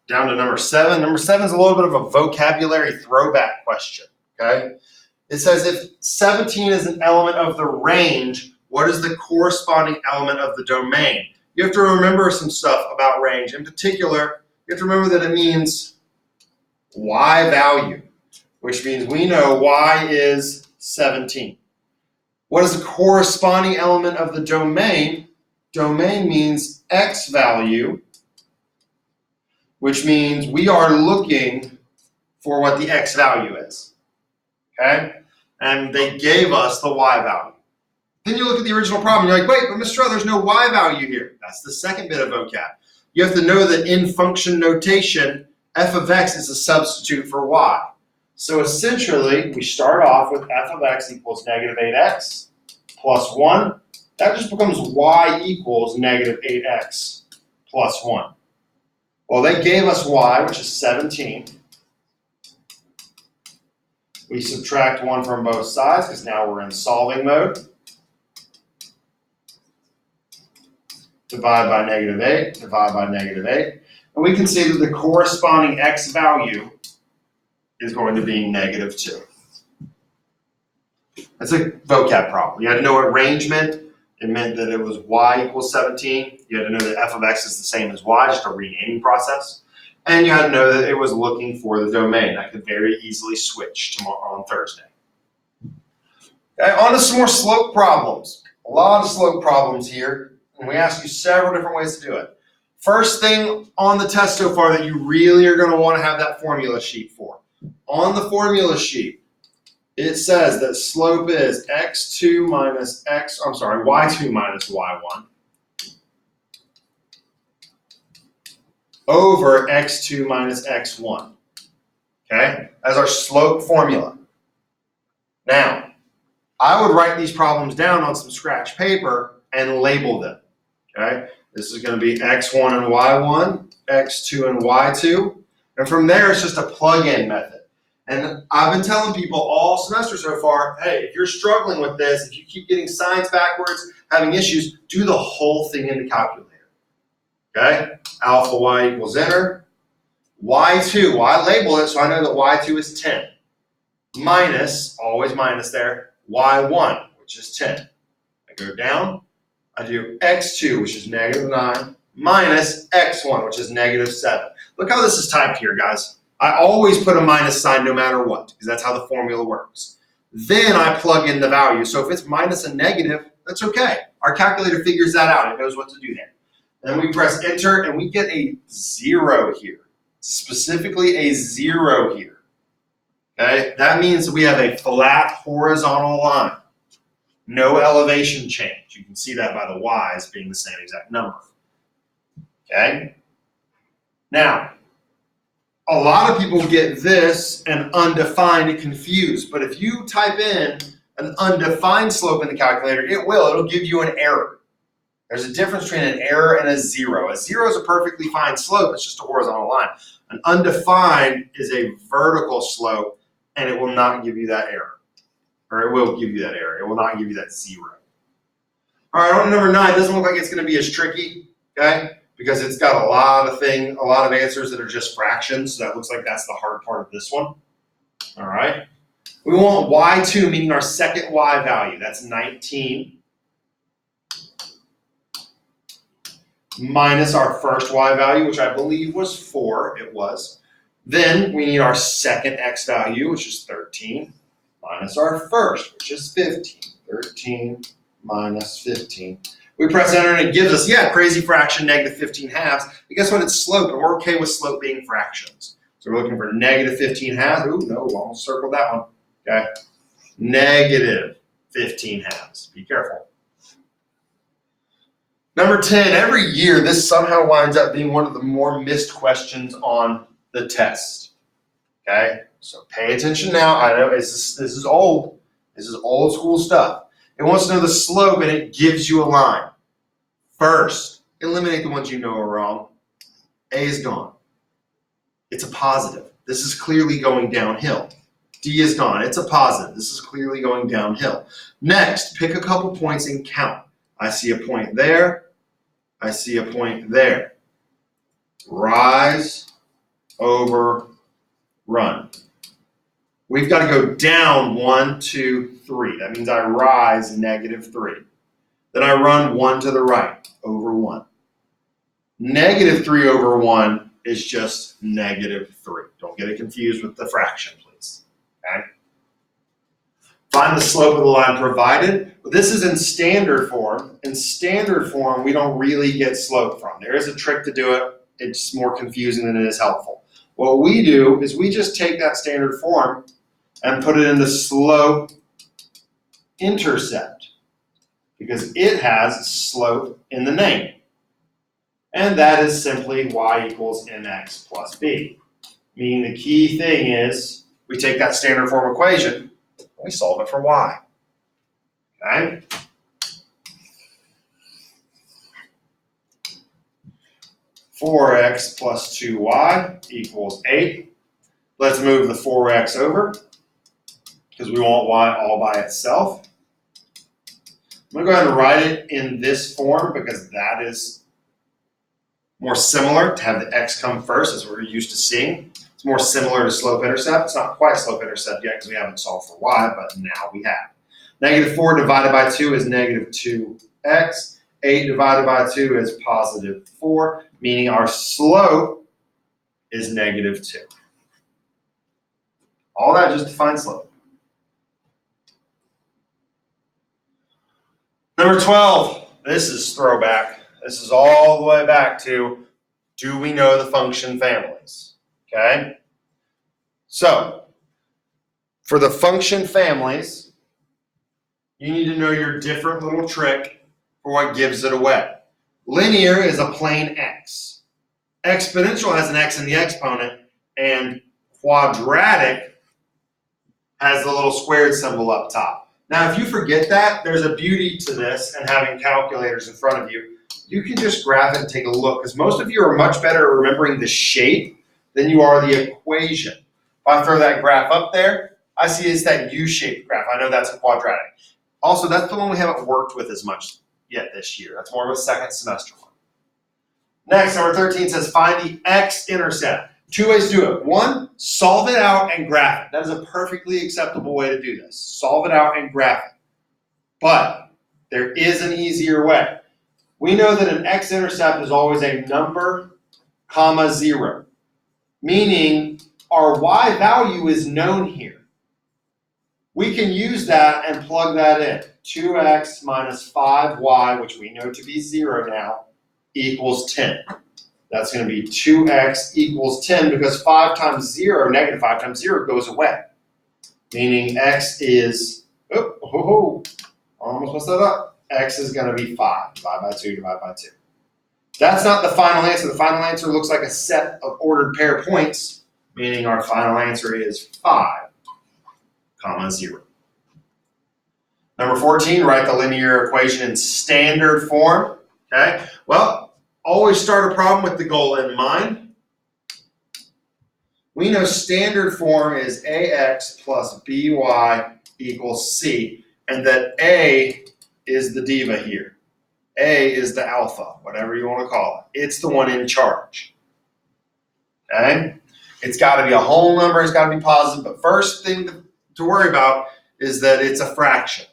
down to number 7. Number 7 is a little bit of a vocabulary throwback question, okay? It says if 17 is an element of the range, what is the corresponding element of the domain? You have to remember some stuff about range. In particular, you have to remember that it means y value, which means we know y is 17. What is the corresponding element of the domain? Domain means x value, which means we are looking for what the x value is, okay? And they gave us the y value. Then you look at the original problem, you're like, wait, but Mr. Stroh, there's no y value here. That's the second bit of vocab. You have to know that in function notation, f of x is a substitute for y. So essentially, we start off with f of x equals negative 8x plus 1. That just becomes y equals negative 8x plus 1. Well, they gave us y, which is 17. We subtract 1 from both sides because now we're in solving mode. Divide by negative 8, divide by negative 8. And we can see that the corresponding x value is going to be negative 2. That's a vocab problem. You had to know what range meant. It meant that it was y equals 17. You had to know that f of x is the same as y, just a renaming process. And you had to know that it was looking for the domain. That could very easily switch tomorrow on Thursday. Okay, on to some more slope problems. A lot of slope problems here. And we ask you several different ways to do it. First thing on the test so far that you really are going to want to have that formula sheet for. On the formula sheet, it says that slope is y2 minus y1 over x2 minus x1. Okay? As our slope formula. Now, I would write these problems down on some scratch paper and label them. Okay? This is going to be x1 and y1, x2 and y2. And from there, it's just a plug-in method. And I've been telling people all semester so far, hey, if you're struggling with this, if you keep getting signs backwards, having issues, do the whole thing in the calculator. Okay? Alpha y equals enter. y2, well, I label it so I know that y2 is 10. Minus, always minus there, y1, which is 10. I go down. I do x2, which is negative 9, minus x1, which is negative 7. Look how this is typed here, guys. I always put a minus sign no matter what, because that's how the formula works. Then I plug in the value. So if it's minus a negative, that's okay. Our calculator figures that out. It knows what to do there. Then we press enter, and we get a 0 here. Specifically a 0 here. Okay? That means we have a flat horizontal line. No elevation change. You can see that by the y's being the same exact number. Okay? Now, a lot of people get this and undefined confused, but if you type in an undefined slope in the calculator, it'll give you an error. There's a difference between an error and a 0. A 0 is a perfectly fine slope, it's just a horizontal line. An undefined is a vertical slope, and it will not give you that error. Or it will give you that error. It will not give you that 0. All right, on to number 9. It doesn't look like it's going to be as tricky, okay? Because it's got a lot of answers that are just fractions. So that looks like that's the hard part of this one. All right. We want y2, meaning our second y value. That's 19. Minus our first y value, which I believe was 4. It was. Then we need our second x value, which is 13. Minus our first, which is 15. 13 minus 15. We press enter and it gives us, crazy fraction, negative 15 halves. But guess what? It's slope, and we're okay with slope being fractions. So we're looking for negative 15 halves. Ooh, no, almost circled that one. Okay. Negative 15 halves. Be careful. Number 10, every year this somehow winds up being one of the more missed questions on the test. Okay? So pay attention now. I know this is old. This is old school stuff. It wants to know the slope, and it gives you a line. First, eliminate the ones you know are wrong. A is gone. It's a positive. This is clearly going downhill. D is gone. It's a positive. This is clearly going downhill. Next, pick a couple points and count. I see a point there. I see a point there. Rise, overrun. We've got to go down 1, 2, 3. That means I rise -3. Then I run 1 to the right, over 1. -3 over 1 is just -3. Don't get it confused with the fraction, please. Okay? Find the slope of the line provided. This is in standard form. In standard form, we don't really get slope from. There is a trick to do it. It's more confusing than it is helpful. What we do is we just take that standard form and put it into slope intercept because it has slope in the name. And that is simply y equals mx plus b. Meaning the key thing is we take that standard form equation and we solve it for y. Okay? (4x plus 2y equals 8). Let's move the 4x over because we want y all by itself. I'm going to go ahead and write it in this form because that is more similar to have the x come first as we're used to seeing. It's more similar to slope-intercept. It's not quite slope-intercept yet because we haven't solved for y, but now we have. -4 divided by 2 is -2x. 8 divided by 2 is +4, meaning our slope is -2. All that just to find slope. Number 12, this is throwback. This is all the way back to, do we know the function families? Okay? So, for the function families, you need to know your different little trick for what gives it away. Linear is a plain x. Exponential has an x in the exponent, and quadratic has the little squared symbol up top. Now, if you forget that, there's a beauty to this and having calculators in front of you. You can just graph it and take a look, because most of you are much better at remembering the shape than you are the equation. If I throw that graph up there, I see it's that U-shaped graph. I know that's a quadratic. Also, that's the one we haven't worked with as much yet this year. That's more of a second semester one. Next, number 13 says find the x-intercept. Two ways to do it. One, solve it out and graph it. That is a perfectly acceptable way to do this. Solve it out and graph it. But there is an easier way. We know that an x-intercept is always a number, comma, 0. Meaning our y value is known here. We can use that and plug that in. 2x minus 5y, which we know to be 0 now, equals 10. That's going to be 2x equals 10 because 5 times 0, negative 5 times 0 goes away. Meaning x is, almost messed that up. X is going to be 5, divided by 2, divided by 2. That's not the final answer. The final answer looks like a set of ordered pair points, meaning our final answer is 5, comma 0. Number 14, write the linear equation in standard form. Okay, well, always start a problem with the goal in mind. We know standard form is ax plus by equals c, and that a is the diva here. A is the alpha, whatever you want to call it. It's the one in charge. Okay? It's got to be a whole number, it's got to be positive, but first thing to worry about is that it's a fraction.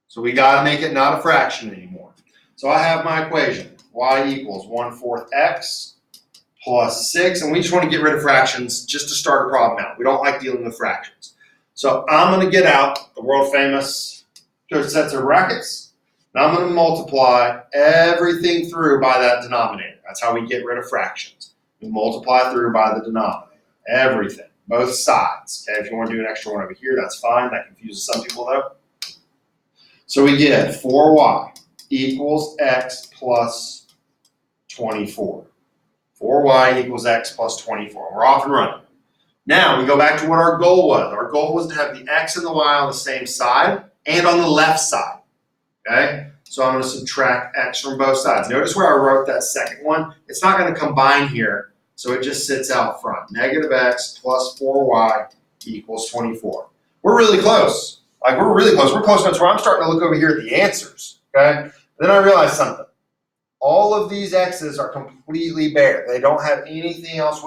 So we got to make it not a fraction anymore. So I have my equation. Y equals 1/4 x plus 6, and we just want to get rid of fractions just to start a problem out. We don't like dealing with fractions. So I'm going to get out the world famous two sets of brackets, and I'm going to multiply everything through by that denominator. That's how we get rid of fractions. We multiply through by the denominator. Everything, both sides. Okay, if you want to do an extra one over here, that's fine. That confuses some people though. So we get 4y equals x plus 24. 4y equals x plus 24. We're off and running. Now we go back to what our goal was. Our goal was to have the x and the y on the same side and on the left side. Okay? So I'm going to subtract x from both sides. Notice where I wrote that second one. It's not going to combine here, so it just sits out front. Negative x plus 4y equals 24. We're really close. We're really close. We're close enough to where I'm starting to look over here at the answers. Okay? Then I realized something. All of these x's are completely bare. They don't have anything else with